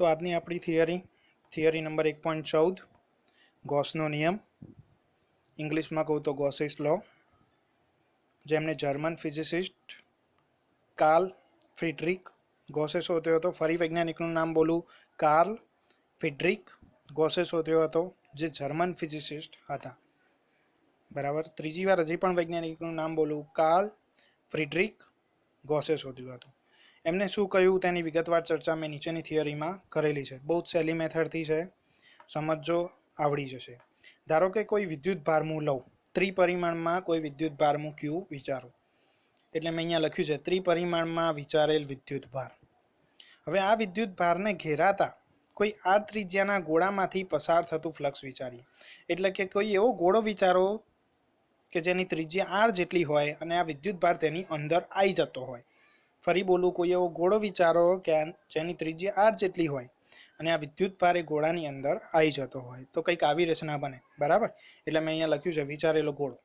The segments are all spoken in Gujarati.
तो આજની આપણી થિયરી નંબર 1.14 ગોસનો નિયમ, ઇંગ્લિશમાં કહું તો ગોસિસ લો, જેમને જર્મન ફિઝિસિસ્ટ કાર્લ ફ્રિડરિક ગોસે શોધ્યો હતો. ફરી વૈજ્ઞાનિકનું નામ બોલું, કાર્લ ફ્રિડરિક ગોસે શોધ્યો હતો, જે જર્મન ફિઝિસિસ્ટ હતા. બરાબર. ત્રીજી વાર હજી પણ વૈજ્ઞાનિકનું નામ બોલું, કાર્લ ફ્રિડરિક ગોસે શોધ્યું હતું. એમને શું કહ્યું તેની વિગતવાર ચર્ચા મેં નીચેની થિયરીમાં કરેલી છે. બહુ જ સહેલી મેથડથી છે, સમજો, આવડી જશે. ધારો કે કોઈ વિદ્યુત ભાર હું લઉં, ત્રિપરિમાણમાં કોઈ વિદ્યુત ભાર હું ક્યુ વિચારો, એટલે મેં અહીંયા લખ્યું છે ત્રિપરિમાણમાં વિચારેલ વિદ્યુત ભાર. હવે આ વિદ્યુત ભારને ઘેરાતા કોઈ આર ત્રિજ્યાના ગોળામાંથી પસાર થતું ફ્લક્સ વિચારીએ. એટલે કે કોઈ એવો ગોળો વિચારો કે જેની ત્રિજ્યા આર જેટલી હોય અને આ વિદ્યુત ભાર તેની અંદર આવી જતો હોય. ફરી બોલું, કોઈ એવો ગોળો વિચારો કે જેની ત્રિજ્યા આર જેટલી હોય અને આ વિદ્યુત ભાર એ ગોળાની અંદર આવી જતો હોય, તો કંઈક આવી રચના બને. બરાબર. એટલે મેં અહીંયા લખ્યું છે વિચારેલો ગોળો.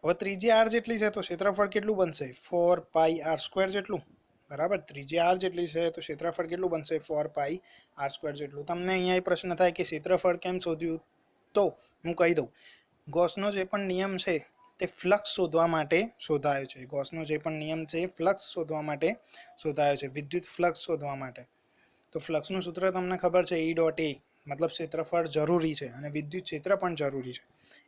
હવે ત્રિજ્યા આર જેટલી છે તો ક્ષેત્રફળ કેટલું બનશે? 4πr² જેટલું. બરાબર. ત્રિજ્યા આર જેટલી છે તો ક્ષેત્રફળ કેટલું બનશે? 4πr² જેટલું. તમને અહીંયા એ પ્રશ્ન થાય કે ક્ષેત્રફળ કેમ શોધ્યું? તો હું કહી દઉં, ગોસનો જે પણ નિયમ છે તે ફ્લક્સ શોધવા માટે શોધાયો છે. ગોસનો જે પણ નિયમ છે એ ફ્લક્સ શોધવા માટે શોધાયો છે, વિદ્યુત ફ્લક્સ શોધવા માટે. તો ફ્લક્સનું સૂત્ર તમને ખબર છે, E.A, મતલબ ક્ષેત્રફળ જરૂરી છે અને વિદ્યુત ક્ષેત્ર પણ જરૂરી છે.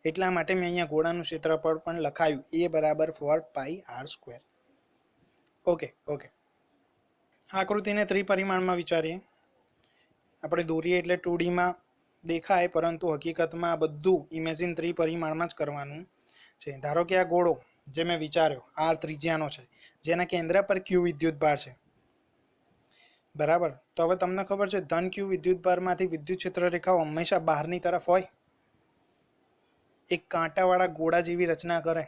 એટલા માટે મેં અહીંયા ગોળાનું ક્ષેત્રફળ પણ લખાયું, A બરાબર 4πr². ઓકે. આકૃતિને ત્રિપરિમાણમાં વિચારીએ. આપણે દોરીએ એટલે 2Dમાં દેખાય, પરંતુ હકીકતમાં બધું ઇમેજિન ત્રિપરિમાણમાં જ કરવાનું છે. ધારો કે આ ગોળો જે મેં વિચાર્યો આર ત્રિજ્યાનો છે, જેના કેન્દ્ર પર ક્યુ વિદ્યુત ભાર છે. બરાબર. તો હવે તમને ખબર છે ધન ક્યુ વિદ્યુત ભારમાંથી વિદ્યુત ક્ષેત્ર રેખાઓ હંમેશા બહારની તરફ હોય, એક કાંટાવાળા ગોળા જેવી રચના કરે.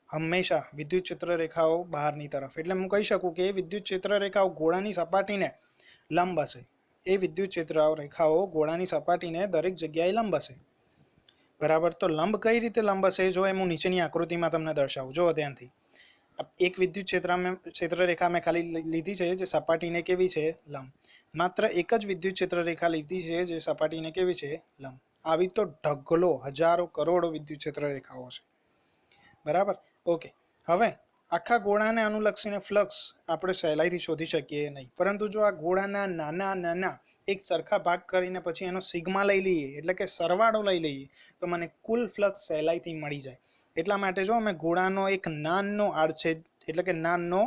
હંમેશા વિદ્યુત ક્ષેત્ર રેખાઓ બહારની તરફ. એટલે હું કહી શકું કે એ વિદ્યુત ક્ષેત્ર રેખાઓ ગોળાની સપાટીને લંબ હશે. એ વિદ્યુત ક્ષેત્ર રેખાઓ ગોળાની સપાટીને દરેક જગ્યાએ લંબ હશે. બરાબર. તો લંબ કઈ રીતે લંબ હશે? જો એ હું નીચેની આકૃતિમાં તમને દર્શાવું. જો ધ્યાનથી. એક વિદ્યુત ક્ષેત્ર રેખા મેં ખાલી લીધી છે જે સપાટીને કેવી છે? લંબ. માત્ર એક જ વિદ્યુત ક્ષેત્ર રેખા લીધી છે જે સપાટીને કેવી છે? લંબ. આવી તો ઢગલો, હજારો, કરોડો વિદ્યુત ક્ષેત્ર રેખાઓ છે. બરાબર. ઓકે. હવે આખા ગોળાને અનુલક્ષીને ફ્લક્સ આપણે સહેલાઈથી શોધી શકીએ નહીં, પરંતુ જો આ ગોળાના નાના એક સરખા ભાગ કરીને પછી એનો સિગ્મા લઈ લઈએ, એટલે કે સરવાળો લઈ લઈએ, તો મને કુલ ફ્લક્સ સહેલાઈથી મળી જાય. એટલા માટે જો અમે ગોળાનો એક નાનો આડછેદ, એટલે કે નાનો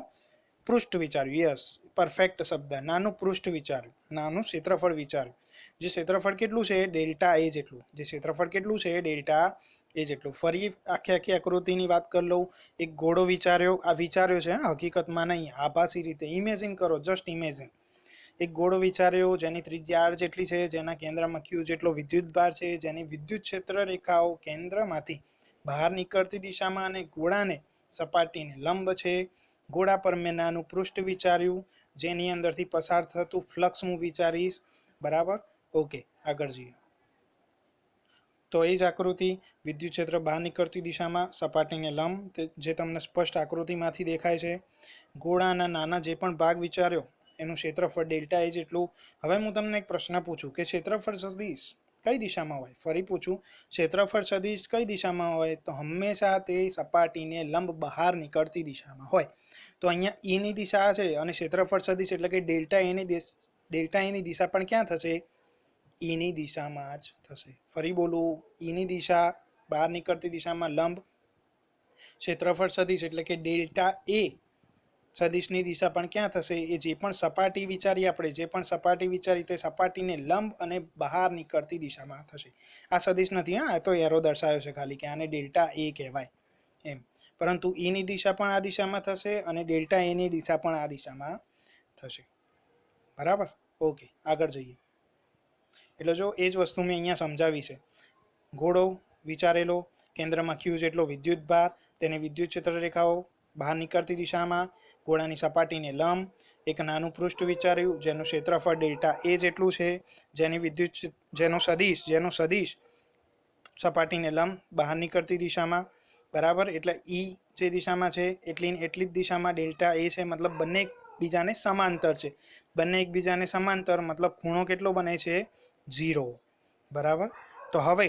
પૃષ્ઠ વિચાર્યું. યસ, પરફેક્ટ શબ્દ, નાનું પૃષ્ઠ વિચાર્યું, નાનું ક્ષેત્રફળ વિચાર્યું. જે ક્ષેત્રફળ કેટલું છે? ΔA જેટલું. જે ક્ષેત્રફળ કેટલું છે? ΔA જેટલું. ફરી આખી આકૃતિની વાત કરી લઉં. એક ગોળો વિચાર્યો, આ વિચાર્યો છે, હકીકતમાં નહીં, આભાસી રીતે. ઇમેજિન કરો, જસ્ટ ઇમેજિન. એક ગોળો વિચાર્યો જેની ત્રિજ્યા આર જેટલી છે, જેના કેન્દ્રમાં ક્યુ જેટલો વિદ્યુત ભાર છે, જેની વિદ્યુત ક્ષેત્ર રેખાઓ કેન્દ્રમાંથી બહાર નીકળતી દિશામાં અને ગોળાને સપાટીને લંબ છે. ગોળા પર મેં નાનું પૃષ્ઠ વિચાર્યું, જેની અંદરથી પસાર થતું ફ્લક્સ હું વિચારીશ. બરાબર. ઓકે, આગળ જઈએ. તો એ જ આકૃતિ, વિદ્યુત ક્ષેત્ર બહાર નીકળતી દિશામાં, સપાટીને લંબ, જે તમને સ્પષ્ટ આકૃતિમાંથી દેખાય છે. ગોળાના નાના જે પણ ભાગ વિચાર્યો એનું ક્ષેત્રફળ ΔA જેટલું. હવે હું તમને એક પ્રશ્ન પૂછું કે ક્ષેત્રફળ સદિશ કઈ દિશામાં હોય? ફરી પૂછું, ક્ષેત્રફળ સદિશ કઈ દિશામાં હોય? તો હંમેશા તે સપાટીને લંબ બહાર નીકળતી દિશામાં હોય. તો અહીંયા Eની દિશા છે અને ક્ષેત્રફળ સદિશ એટલે કે ΔAની દિશા પણ ક્યાં થશે? Eની દિશામાં જ થશે. ફરી બોલું, Eની દિશા બહાર નીકળતી દિશામાં લંબ, ક્ષેત્રફળ સદિશ એટલે કે ΔA સદિશની દિશા પણ ક્યાં થશે? એ જે પણ સપાટી વિચારી આપણે, જે પણ સપાટી વિચારી તે સપાટીને લંબ અને બહાર નીકળતી દિશામાં થશે. આ સદિશ નથી, હા, તો એરો દર્શાવ્યો છે ખાલી કે આને ΔA કહેવાય એમ. પરંતુ Eની દિશા પણ આ દિશામાં થશે અને ΔAની દિશા પણ આ દિશામાં થશે. બરાબર. ઓકે, આગળ જઈએ. એટલે જો એ જ વસ્તુ મેં અહીંયા સમજાવી છે. ગોળો વિચારેલો, કેન્દ્રમાં ક્યુ જેટલો વિદ્યુત ભાર, તેની વિદ્યુત ક્ષેત્ર રેખાઓ બહાર નીકળતી દિશામાં, ગોળાની સપાટીને લંબ, એક નાનું પૃષ્ઠ વિચાર્યું જેનું ક્ષેત્રફળ ΔA જેટલું છે, જેનો સદિશ સપાટીને લંબ, બહાર નીકળતી દિશામાં. બરાબર. એટલે E જે દિશામાં છે એટલી જ દિશામાં ΔA છે, મતલબ બંને એકબીજાને સમાંતર છે. બંને એકબીજાને સમાંતર મતલબ ખૂણો કેટલો બને છે? 0. બરાબર. તો હવે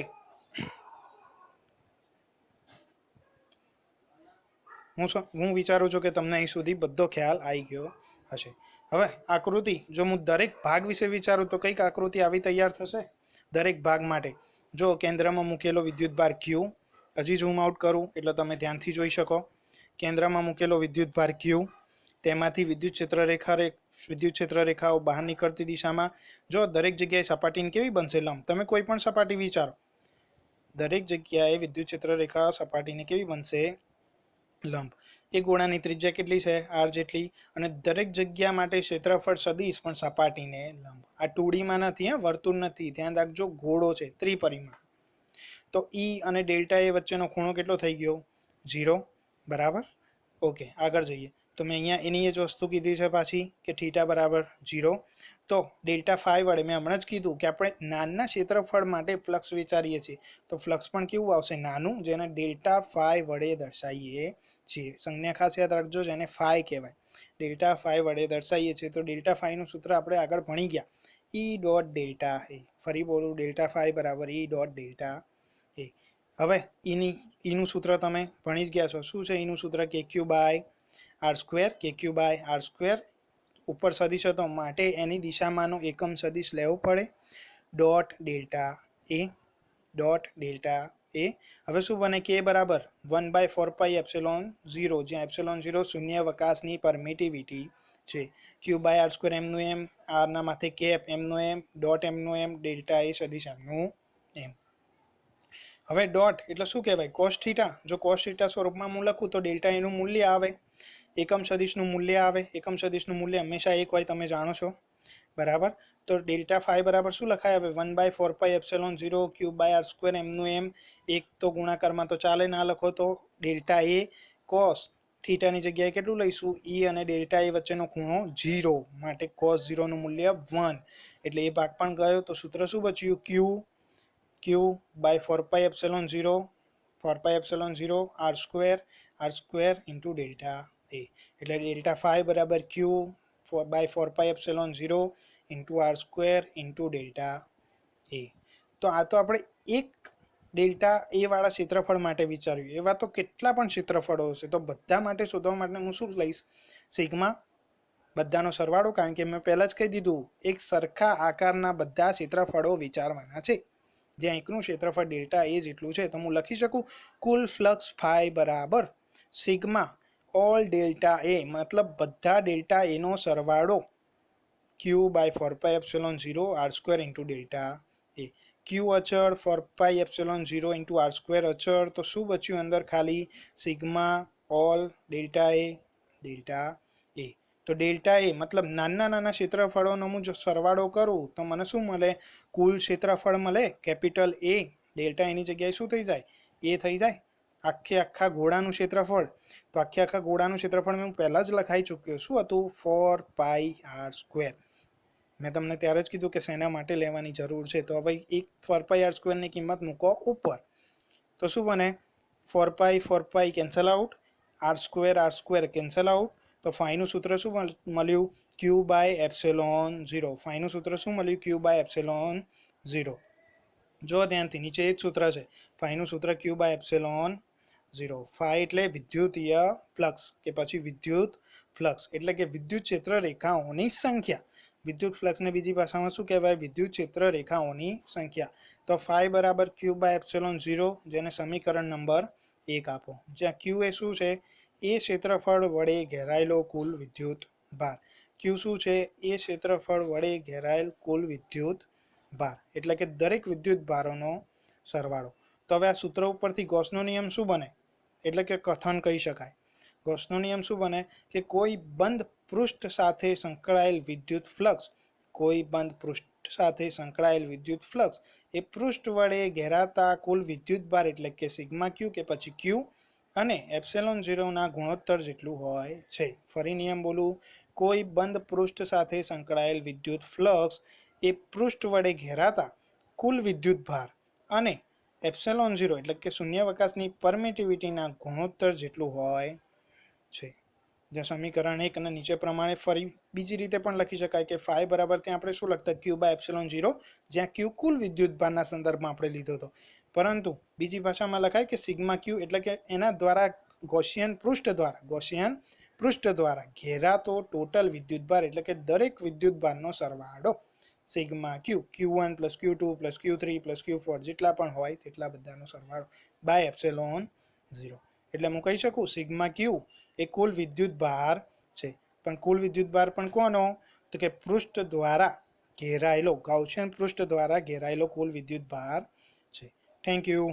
હું વિચારું છું કે તમને અહીં સુધી બધો ખ્યાલ આવી ગયો હશે. હવે આકૃતિ, જો હું દરેક ભાગ વિશે વિચારું તો કઈક આકૃતિ આવી તૈયાર થશે દરેક ભાગ માટે. જો કેન્દ્રમાં મૂકેલો વિદ્યુતભાર Q, હજી ઝૂમ આઉટ કરું એટલે તમે ધ્યાનથી જોઈ શકો. કેન્દ્રમાં મૂકેલો વિદ્યુતભાર Q, તેમાંથી વિદ્યુત ક્ષેત્ર રેખાઓ બહાર નીકળતી દિશામાં. જો દરેક જગ્યાએ સપાટીની કેવી બનશે? લંબ. તમે કોઈ પણ સપાટી વિચારો, દરેક જગ્યાએ વિદ્યુત ક્ષેત્ર રેખા સપાટીને કેવી બનશે? લંબ. એ ગોળાની ત્રિજ્યા કેટલી છે? r જેટલી. અને દરેક જગ્યા માટે ક્ષેત્રફળ સદિશ પણ સપાટીને લંબ. આ 2D માં નથી, વર્તુળ નથી, ધ્યાન રાખજો, ગોળો છે, ત્રિપરિમાણ. તો E અને ડેલ્ટા એ વચ્ચેનો ખૂણો કેટલો થઈ ગયો? 0. બરાબર. ઓકે, આગળ જઈએ. તો મેં અહીંયા એની એ જ વસ્તુ કીધી છે પાછી કે θ બરાબર 0. તો ડેલ્ટા ફાઈ વડે મેં હમણાં જ કીધું કે આપણે નાના ક્ષેત્રફળ માટે ફ્લક્સ વિચારીએ છીએ, તો ફ્લક્સ પણ કેવું આવશે? નાનું, જેને ડેલ્ટા ફાઈ વડે દર્શાવીએ છીએ. સંજ્ઞા ખાસ યાદ રાખજો, જેને ફાઈ કહેવાય, ડેલ્ટા ફાઈ વડે દર્શાવીએ છીએ. તો ડેલ્ટા ફાઈનું સૂત્ર આપણે આગળ ભણી ગયા, E ડોટ ડેલ્ટા એ. ફરી બોલું, ડેલ્ટા ફાઈ બરાબર E ડોટ ડેલ્ટા એ. હવે ઈનું સૂત્ર તમે ભણી જ ગયા છો. શું છે ઈનું સૂત્ર? KQ by R square. KQ by R square. ઉપર સદિશ હતો માટે એની દિશામાંનો એકમ સદિશ લેવો પડે. ડોટ ડેલ્ટા એ. ડોટ ડેલ્ટા એ. હવે શું બને? K બરાબર 1/4πε0, જ્યાં એપ્સિલોન 0 શૂન્યાવકાશની પરમિટિવિટી છે. Q બાય આર સ્ક્વેર એમનું એમ, આરના માથે કેપ એમનું એમ, ડોટ એમનું એમ, ડેલ્ટા એ સદિશ એમનું એમ. હવે ડોટ એટલે શું કહેવાય? Cos theta. જો કોસ થીટા સ્વરૂપમાં હું લખું તો ડેલ્ટા એનું મૂલ્ય આવે, એકમ સદિશનું મૂલ્ય આવે. એકમ સદિશનું મૂલ્ય હંમેશા 1 હોય, તમે જાણો છો. બરાબર. તો ડેલ્ટા ફાઈ બરાબર શું લખાય? હવે 1/4πε0 ક્યુબ બાય આર સ્ક્વેર એમનું એમ. એક તો ગુણાકારમાં તો ચાલે, ના લખો તો ડેલ્ટા એ કોસ થીટાની જગ્યાએ કેટલું લઈશું? E અને ડેલ્ટા એ વચ્ચેનો ખૂણો 0, માટે કોસ 0 નું મૂલ્ય 1. એટલે એ ભાગ પણ ગયો. તો સૂત્ર શું બચ્યું? Q by 4πε0, 4πε0 R square into delta A. એટલે ડેલ્ટા ફાઈ બરાબર Q by 4πε0 into R square into delta A. તો આ તો આપણે એક ડેલ્ટા એ વાળા ક્ષેત્રફળ માટે વિચાર્યું. એવા તો કેટલા પણ ક્ષેત્રફળો હશે, તો બધા માટે શોધવા માટે હું શું લઈશ? સિગ્મા, બધાનો સરવાળો. કારણ કે મેં પહેલાં જ કહી દીધું, એક સરખા આકારના બધા ક્ષેત્રફળો વિચારવાના છે, જ્યાં એકનું ક્ષેત્રફળ ડેલ્ટા એ જેટલું છે. તો હું લખી શકું કુલ ફ્લક્સ ફાઈ બરાબર સિગ્મા ઓલ ડેલ્ટા એ, મતલબ બધા ડેલ્ટા એનો સરવાળો, Q by 4πε0 R square into delta A. Q અચળ, 4πε0 ઇન્ટુ આર સ્ક્વેર અચળ. તો શું બચ્યું અંદર? ખાલી સિગ્મા ઓલ ડેલ્ટા એ એ. તો ડેલ્ટા એ મતલબ નાના ક્ષેત્રફળોનો હું જો સરવાળો કરું તો મને શું મળે? કુલ ક્ષેત્રફળ મળે, કેપિટલ એ. ડેલ્ટા એની જગ્યાએ શું થઈ જાય? એ થઈ જાય. આખા ગોળાનું ક્ષેત્રફળ. તો આખા ગોળાનું ક્ષેત્રફળ મેં પહેલાં જ લખાઈ ચૂક્યો. શું હતું? 4πr square. મેં તમને ત્યારે જ કીધું કે શેના માટે લેવાની જરૂર છે. તો હવે એક 4πr સ્ક્વેરની કિંમત મૂકો ઉપર. તો શું બને? 4π cancel out, r square cancel out. તો ફાઈનું સૂત્ર શું મળ્યું? Q by epsilon 0. ફાઈનું સૂત્ર શું મળ્યું? Q by epsilon 0. જો ધ્યાનથી, નીચે એ જ સૂત્ર છે. ફાઈનું સૂત્ર Q બાય એપ્સિલોન 0. ફાઈ એટલે વિદ્યુતીય ફ્લક્સ કે પછી વિદ્યુત ફ્લક્સ, એટલે કે વિદ્યુત ક્ષેત્ર રેખાઓની સંખ્યા. વિદ્યુત ફ્લક્સને બીજી ભાષામાં શું કહેવાય? વિદ્યુત ક્ષેત્ર રેખાઓની સંખ્યા. તો ફાઈ બરાબર Q બાય એપ્સિલોન 0, જેને સમીકરણ નંબર 1 આપો. જ્યાં Q એ શું છે? એ ક્ષેત્રફળ વડે ઘેરાયેલો કુલ વિદ્યુત ભાર. Q શું છે? એ ક્ષેત્રફળ વડે ઘેરાયેલ કુલ વિદ્યુત ભાર, એટલે કે દરેક વિદ્યુત ભારોનો સરવાળો. તો હવે આ સૂત્ર ઉપરથી ગોસનો નિયમ શું બને? એટલે કે કથન કહી શકાય. ગોસનો નિયમ શું બને? કે કોઈ બંધ પૃષ્ઠ સાથે સંકળાયેલ વિદ્યુત ફ્લક્સ, કોઈ બંધ પૃષ્ઠ સાથે સંકળાયેલ વિદ્યુત ફ્લક્સ એ પૃષ્ઠ વડે ઘેરાતા કુલ વિદ્યુત ભાર, એટલે કે સિગ્મા Q કે પછી Q અને એપ્સિલોન 0 ના ગુણોત્તર જેટલું હોય છે. ફરી નિયમ બોલું, કોઈ બંધ પૃષ્ઠ સાથે સંકળાયેલ વિદ્યુત ફ્લક્સ એ પૃષ્ઠ વડે ઘેરાતા કુલ વિદ્યુત ભાર અને એપ્સિલોન 0 એટલે કે શૂન્યાવકાશની પરમિટિવિટીના ગુણોત્તર જેટલું હોય છે. જે સમીકરણ 1 અને નીચે પ્રમાણે ફરી બીજી રીતે પણ લખી શકાય કે ફાઈ બરાબર ત્યાં આપણે શું લખતા ક્યુ બાય એપ્સિલોન 0, જ્યાં ક્યુ કુલ વિદ્યુતભારના સંદર્ભમાં આપણે લીધો હતો. પરંતુ બીજી ભાષામાં લખાય કે સિગ્મા ક્યુ એટલે કે એના દ્વારા ગૌસિયન પૃષ્ઠ દ્વારા ઘેરાતો ટોટલ વિદ્યુતભાર એટલે કે દરેક વિદ્યુતભારનો સરવાળો સિગ્મા ક્યુ Q1 + Q2 + Q3 + Q4 જેટલા પણ હોય તેટલા બધાનો સરવાળો બાય એપ્સિલોન 0. એટલે હું કહી શકું સિગ્મા ક્યુ એ કુલ વિદ્યુતભાર છે. પણ કુલ વિદ્યુતભાર પણ કોનો? તો કે પૃષ્ઠ દ્વારા ઘેરાયેલો ગૌસિયન પૃષ્ઠ દ્વારા ઘેરાયેલો કુલ વિદ્યુતભાર છે. Thank you.